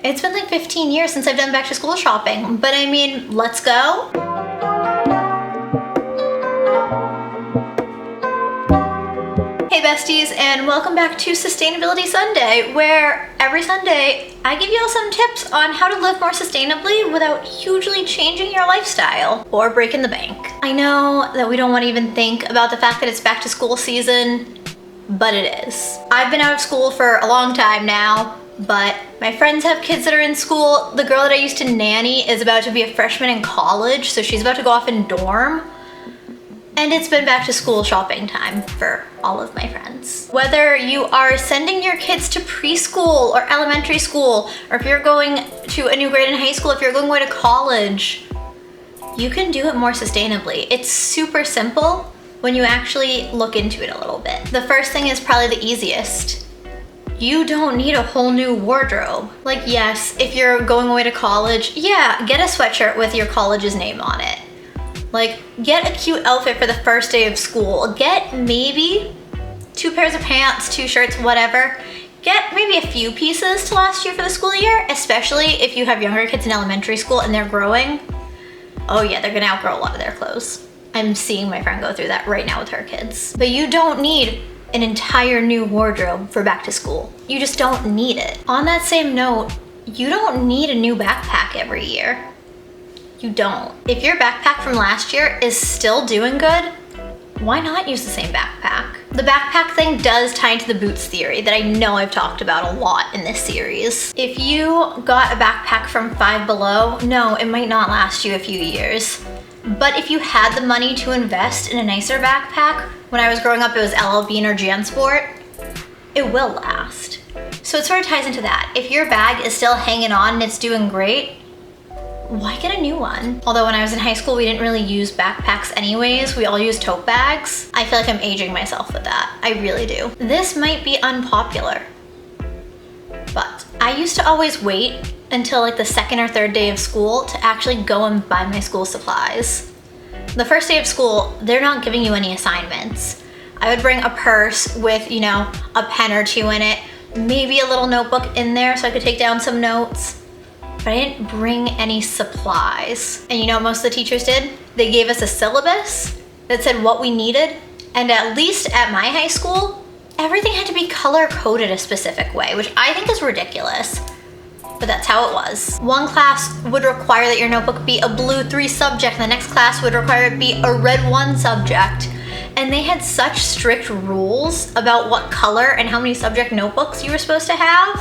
It's been like 15 years since I've done back to school shopping, but I mean, let's go. Hey besties, and welcome back to Sustainability Sunday, where every Sunday I give you all some tips on how to live more sustainably without hugely changing your lifestyle or breaking the bank. I know that we don't want to even think about the fact that it's back to school season, but it is. I've been out of school for a long time now, but my friends have kids that are in school. The girl that I used to nanny is about to be a freshman in college, so she's about to go off in dorm. And it's been back to school shopping time for all of my friends. Whether you are sending your kids to preschool or elementary school, or if you're going to a new grade in high school, if you're going away to college, you can do it more sustainably. It's super simple when you actually look into it a little bit. The first thing is probably the easiest. You don't need a whole new wardrobe. Like, yes, if you're going away to college, yeah, get a sweatshirt with your college's name on it. Like, get a cute outfit for the first day of school. Get maybe 2 pairs of pants, 2 shirts, whatever. Get maybe a few pieces to last you for the school year, especially if you have younger kids in elementary school and they're growing. Oh yeah, they're gonna outgrow a lot of their clothes. I'm seeing my friend go through that right now with her kids. But you don't need an entire new wardrobe for back to school. You just don't need it. On that same note, you don't need a new backpack every year. You don't. If your backpack from last year is still doing good, why not use the same backpack? The backpack thing does tie into the boots theory that I know I've talked about a lot in this series. If you got a backpack from Five Below, no, it might not last you a few years. But if you had the money to invest in a nicer backpack, when I was growing up it was LL Bean or JanSport, it will last. So it sort of ties into that. If your bag is still hanging on and it's doing great, why get a new one? Although when I was in high school, we didn't really use backpacks anyways. We all used tote bags. I feel like I'm aging myself with that. I really do. This might be unpopular, but I used to always wait until like the second or third day of school to actually go and buy my school supplies. The first day of school, they're not giving you any assignments. I would bring a purse with, you know, a pen or two in it, maybe a little notebook in there so I could take down some notes. But I didn't bring any supplies. And you know what most of the teachers did? They gave us a syllabus that said what we needed. And at least at my high school, everything had to be color coded a specific way, which I think is ridiculous. But that's how it was. One class would require that your notebook be a blue 3 subject, and the next class would require it be a red 1 subject. And they had such strict rules about what color and how many subject notebooks you were supposed to have.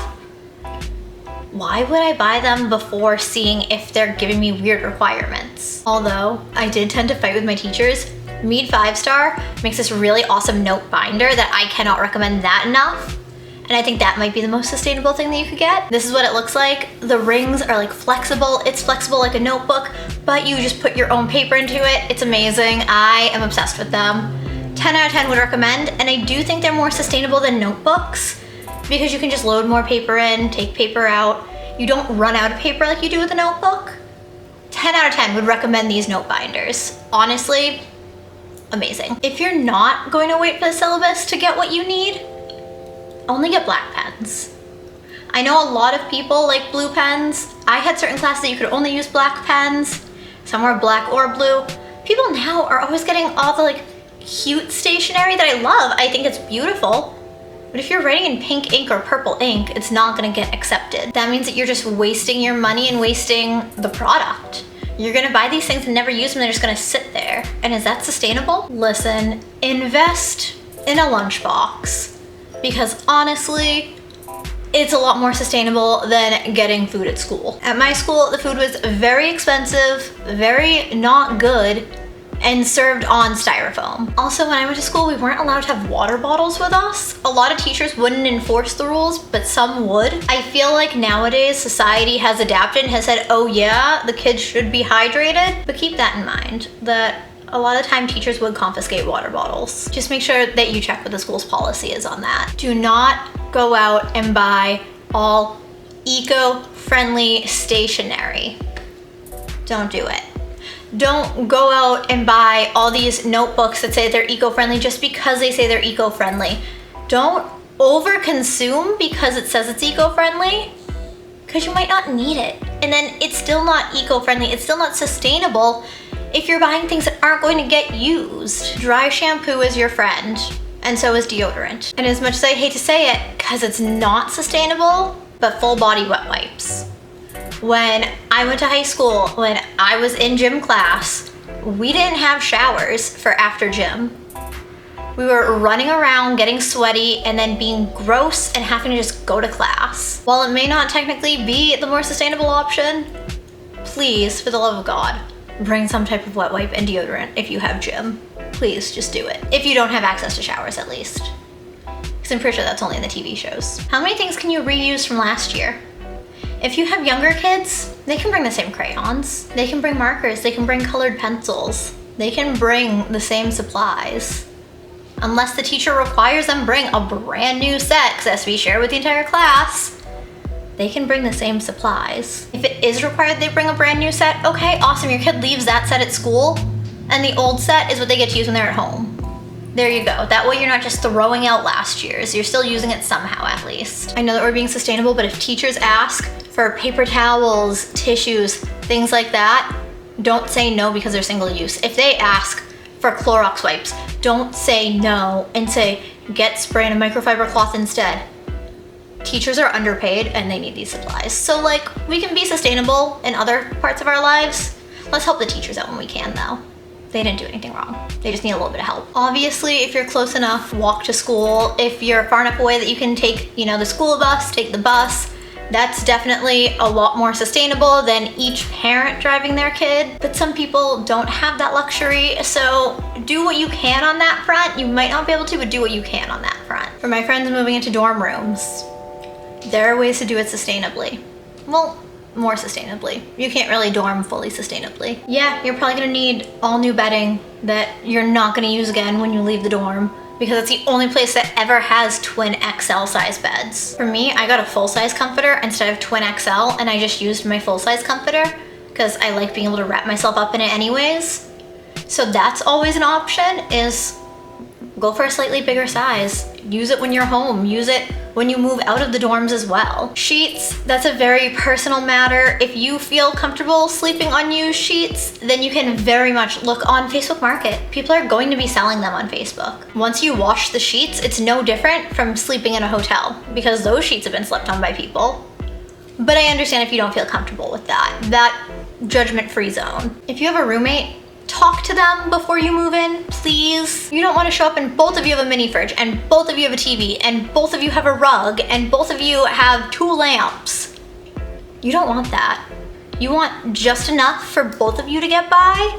Why would I buy them before seeing if they're giving me weird requirements? Although I did tend to fight with my teachers, Mead 5-Star makes this really awesome note binder that I cannot recommend that enough. And I think that might be the most sustainable thing that you could get. This is what it looks like. The rings are like flexible. It's flexible like a notebook, but you just put your own paper into it. It's amazing. I am obsessed with them. 10 out of 10 would recommend. And I do think they're more sustainable than notebooks because you can just load more paper in, take paper out. You don't run out of paper like you do with a notebook. 10 out of 10 would recommend these note binders. Honestly, amazing. If you're not going to wait for the syllabus to get what you need, only get black pens. I know a lot of people like blue pens. I had certain classes that you could only use black pens. Some were black or blue. People now are always getting all the like cute stationery that I love. I think it's beautiful. But if you're writing in pink ink or purple ink, it's not gonna get accepted. That means that you're just wasting your money and wasting the product. You're gonna buy these things and never use them, they're just gonna sit there. And is that sustainable? Listen, invest in a lunchbox. Because honestly, it's a lot more sustainable than getting food at school. At my school, the food was very expensive, very not good, and served on styrofoam. Also, when I went to school, we weren't allowed to have water bottles with us. A lot of teachers wouldn't enforce the rules, but some would. I feel like nowadays society has adapted and has said, oh yeah, the kids should be hydrated. But keep that in mind, that a lot of the time teachers would confiscate water bottles. Just make sure that you check what the school's policy is on that. Do not go out and buy all eco-friendly stationery. Don't do it. Don't go out and buy all these notebooks that say they're eco-friendly just because they say they're eco-friendly. Don't over-consume because it says it's eco-friendly. because you might not need it. And then it's still not eco-friendly, it's still not sustainable if you're buying things that aren't going to get used. Dry shampoo is your friend, and so is deodorant. And as much as I hate to say it, because it's not sustainable, but full body wet wipes. When I went to high school, when I was in gym class, we didn't have showers for after gym. We were running around getting sweaty and then being gross and having to just go to class. While it may not technically be the more sustainable option, please, for the love of God, bring some type of wet wipe and deodorant if you have gym. Please just do it. If you don't have access to showers at least. Because I'm pretty sure that's only in the TV shows. How many things can you reuse from last year? If you have younger kids, they can bring the same crayons. They can bring markers, they can bring colored pencils. They can bring the same supplies. Unless the teacher requires them bring a brand new set, because it has to be shared with the entire class, they can bring the same supplies. If it is required they bring a brand new set, okay, awesome, your kid leaves that set at school, and the old set is what they get to use when they're at home. There you go. That way you're not just throwing out last year's, you're still using it somehow at least. I know that we're being sustainable, but if teachers ask for paper towels, tissues, things like that, don't say no because they're single use. If they ask for Clorox wipes, don't say no and say, get spray in a microfiber cloth instead. Teachers are underpaid and they need these supplies. So like, we can be sustainable in other parts of our lives. Let's help the teachers out when we can though. They didn't do anything wrong. They just need a little bit of help. Obviously, if you're close enough, walk to school. If you're far enough away that you can take, the school bus, take the bus. That's definitely a lot more sustainable than each parent driving their kid. But some people don't have that luxury, so do what you can on that front. You might not be able to, but do what you can on that front. For my friends moving into dorm rooms, there are ways to do it sustainably. Well, more sustainably. You can't really dorm fully sustainably. Yeah, you're probably gonna need all new bedding that you're not gonna use again when you leave the dorm, because it's the only place that ever has twin XL size beds. For me, I got a full size comforter instead of twin XL, and I just used my full size comforter because I like being able to wrap myself up in it anyways. So that's always an option, is go for a slightly bigger size. Use it when you're home, use it when you move out of the dorms as well. Sheets, that's a very personal matter. If you feel comfortable sleeping on used sheets, then you can very much look on Facebook Market. People are going to be selling them on Facebook. Once you wash the sheets, it's no different from sleeping in a hotel because those sheets have been slept on by people. But I understand if you don't feel comfortable with that judgment-free zone. If you have a roommate, talk to them before you move in, please. You don't want to show up and both of you have a mini fridge and both of you have a TV and both of you have a rug and both of you have 2 lamps. You don't want that. You want just enough for both of you to get by.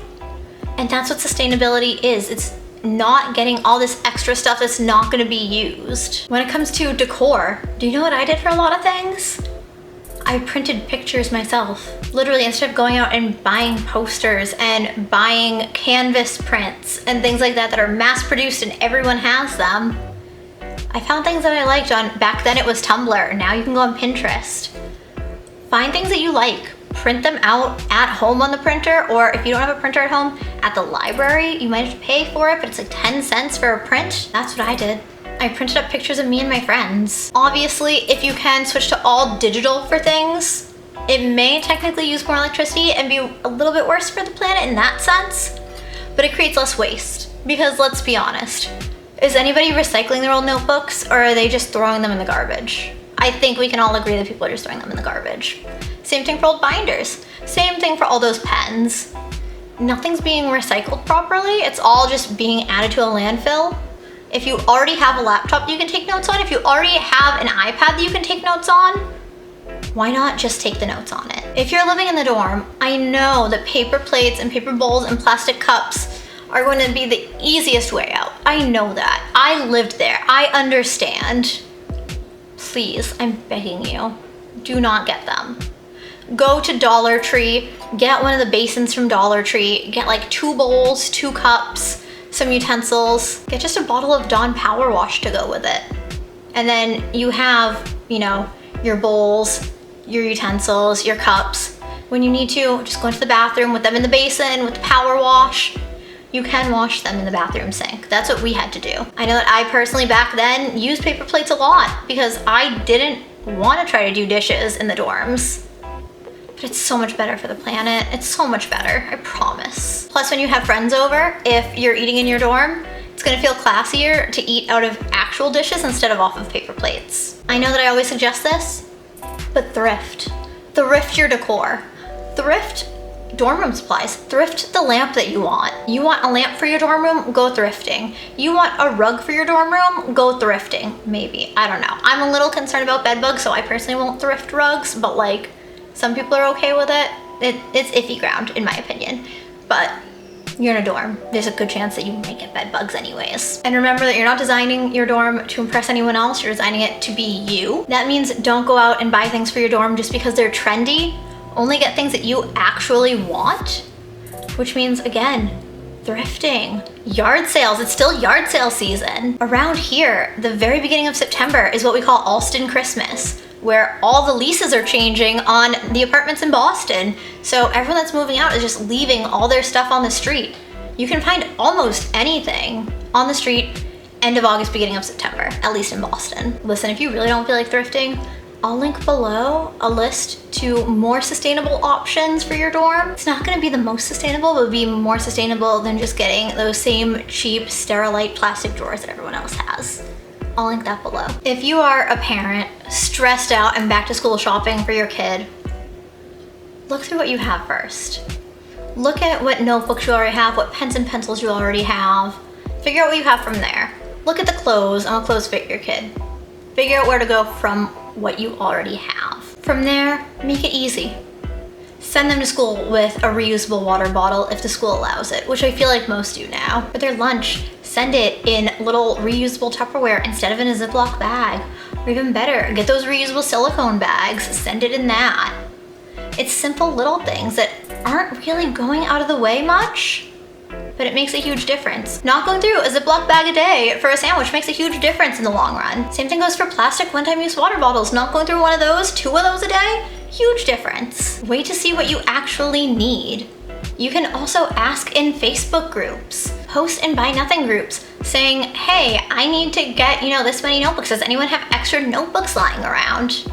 And that's what sustainability is. It's not getting all this extra stuff that's not going to be used. When it comes to decor, do you know what I did for a lot of things? I printed pictures myself. Literally, instead of going out and buying posters and buying canvas prints and things like that that are mass produced and everyone has them, I found things that I liked on, back then it was Tumblr, now you can go on Pinterest. Find things that you like, print them out at home on the printer, or if you don't have a printer at home, at the library. You might have to pay for it, but it's like 10 cents for a print. That's what I did. I printed up pictures of me and my friends. Obviously, if you can switch to all digital for things, it may technically use more electricity and be a little bit worse for the planet in that sense, but it creates less waste. Because let's be honest, is anybody recycling their old notebooks, or are they just throwing them in the garbage? I think we can all agree that people are just throwing them in the garbage. Same thing for old binders. Same thing for all those pens. Nothing's being recycled properly. It's all just being added to a landfill. If you already have a laptop you can take notes on, if you already have an iPad that you can take notes on, why not just take the notes on it? If you're living in the dorm, I know that paper plates and paper bowls and plastic cups are going to be the easiest way out. I know that. I lived there. I understand. Please, I'm begging you, do not get them. Go to Dollar Tree, get one of the basins from Dollar Tree, get like 2 bowls, 2 cups, some utensils, get just a bottle of Dawn Power Wash to go with it. And then you have, your bowls, your utensils, your cups. When you need to, just go into the bathroom with them in the basin with the power wash. You can wash them in the bathroom sink. That's what we had to do. I know that I personally back then used paper plates a lot because I didn't want to try to do dishes in the dorms. But it's so much better for the planet. It's so much better, I promise. Plus, when you have friends over, if you're eating in your dorm, it's gonna feel classier to eat out of actual dishes instead of off of paper plates. I know that I always suggest this, but thrift. Thrift your decor. Thrift dorm room supplies. Thrift the lamp that you want. You want a lamp for your dorm room? Go thrifting. You want a rug for your dorm room? Go thrifting. Maybe, I don't know. I'm a little concerned about bed bugs, so I personally won't thrift rugs, but like, some people are okay with it. It's iffy ground, in my opinion. But you're in a dorm. There's a good chance that you might get bed bugs anyways. And remember that you're not designing your dorm to impress anyone else. You're designing it to be you. That means don't go out and buy things for your dorm just because they're trendy. Only get things that you actually want, which means, again, thrifting. Yard sales, it's still yard sale season. Around here, the very beginning of September is what we call Alston Christmas, where all the leases are changing on the apartments in Boston. So everyone that's moving out is just leaving all their stuff on the street. You can find almost anything on the street end of August, beginning of September, at least in Boston. Listen, if you really don't feel like thrifting, I'll link below a list to more sustainable options for your dorm. It's not gonna be the most sustainable, but it'll be more sustainable than just getting those same cheap Sterilite plastic drawers that everyone else has. I'll link that below. If you are a parent stressed out and back to school shopping for your kid, look through what you have first. Look at what notebooks you already have, what pens and pencils you already have. Figure out what you have from there. Look at the clothes and what clothes fit your kid. Figure out where to go from what you already have. From there, make it easy. Send them to school with a reusable water bottle if the school allows it, which I feel like most do now. For their lunch, send it in little reusable Tupperware instead of in a Ziploc bag. Or even better, get those reusable silicone bags, send it in that. It's simple little things that aren't really going out of the way much, but it makes a huge difference. Not going through a Ziploc bag a day for a sandwich makes a huge difference in the long run. Same thing goes for plastic one-time use water bottles. Not going through one of those, 2 of those a day, huge difference. Wait to see what you actually need. You can also ask in Facebook groups, post in Buy Nothing groups saying, hey, I need to get, this many notebooks. Does anyone have extra notebooks lying around?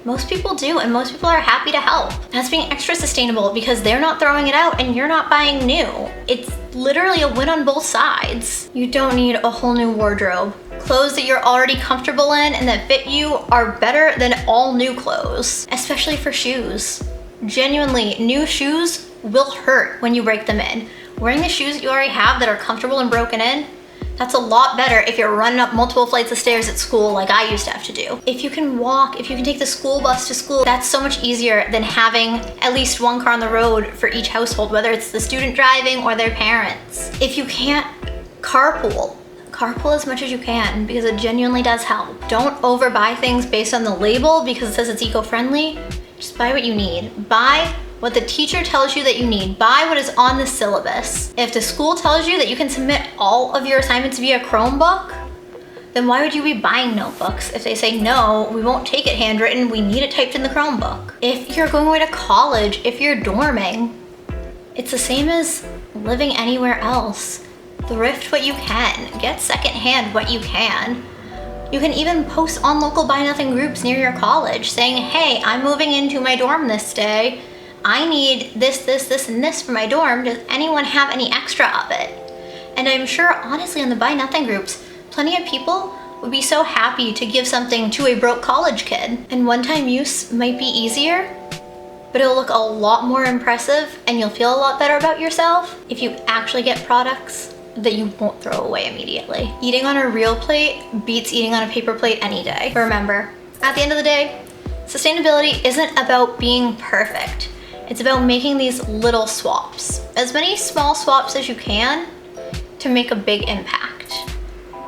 Most people do, and most people are happy to help. That's being extra sustainable because they're not throwing it out and you're not buying new. It's literally a win on both sides. You don't need a whole new wardrobe. Clothes that you're already comfortable in and that fit you are better than all new clothes, especially for shoes. Genuinely, new shoes will hurt when you break them in. Wearing the shoes that you already have that are comfortable and broken in, that's a lot better if you're running up multiple flights of stairs at school like I used to have to do. If you can walk, if you can take the school bus to school, that's so much easier than having at least one car on the road for each household, whether it's the student driving or their parents. If you can't, carpool as much as you can because it genuinely does help. Don't overbuy things based on the label because it says it's eco-friendly. Just buy what you need. Buy what the teacher tells you that you need. Buy what is on the syllabus. If the school tells you that you can submit all of your assignments via Chromebook, then why would you be buying notebooks if they say, no, we won't take it handwritten, we need it typed in the Chromebook? If you're going away to college, if you're dorming, it's the same as living anywhere else. Thrift what you can. Get secondhand what you can. You can even post on local Buy Nothing groups near your college saying, hey, I'm moving into my dorm this day. I need this, and this for my dorm. Does anyone have any extra of it? And I'm sure, honestly, on the Buy Nothing groups, plenty of people would be so happy to give something to a broke college kid. And one-time use might be easier, but it'll look a lot more impressive and you'll feel a lot better about yourself if you actually get products that you won't throw away immediately. Eating on a real plate beats eating on a paper plate any day. Remember, at the end of the day, sustainability isn't about being perfect. It's about making these little swaps. As many small swaps as you can to make a big impact.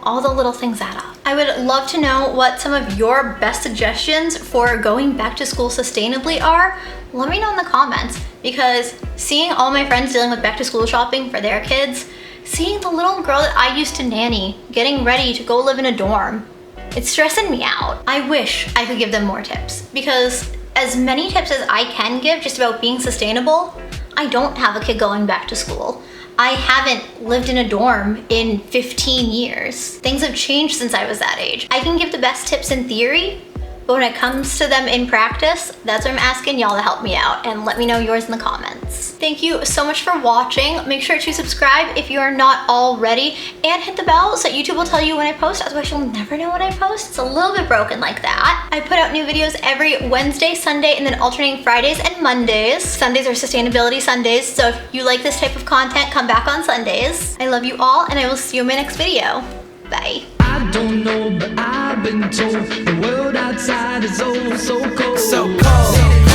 All the little things add up. I would love to know what some of your best suggestions for going back to school sustainably are. Let me know in the comments because seeing all my friends dealing with back to school shopping for their kids, seeing the little girl that I used to nanny getting ready to go live in a dorm, it's stressing me out. I wish I could give them more tips because as many tips as I can give just about being sustainable, I don't have a kid going back to school. I haven't lived in a dorm in 15 years. Things have changed since I was that age. I can give the best tips in theory, But when it comes to them in practice, that's where I'm asking y'all to help me out, and let me know yours in the comments. Thank you so much for watching. Make sure to subscribe if you are not already, and hit the bell so that YouTube will tell you when I post, otherwise you'll never know when I post. It's a little bit broken like that. I put out new videos every Wednesday, Sunday, and then alternating Fridays and Mondays. Sundays are sustainability Sundays, so if you like this type of content, come back on Sundays. I love you all, and I will see you in my next video. Bye. I don't know, but I've been told the world outside is oh so cold. So cold.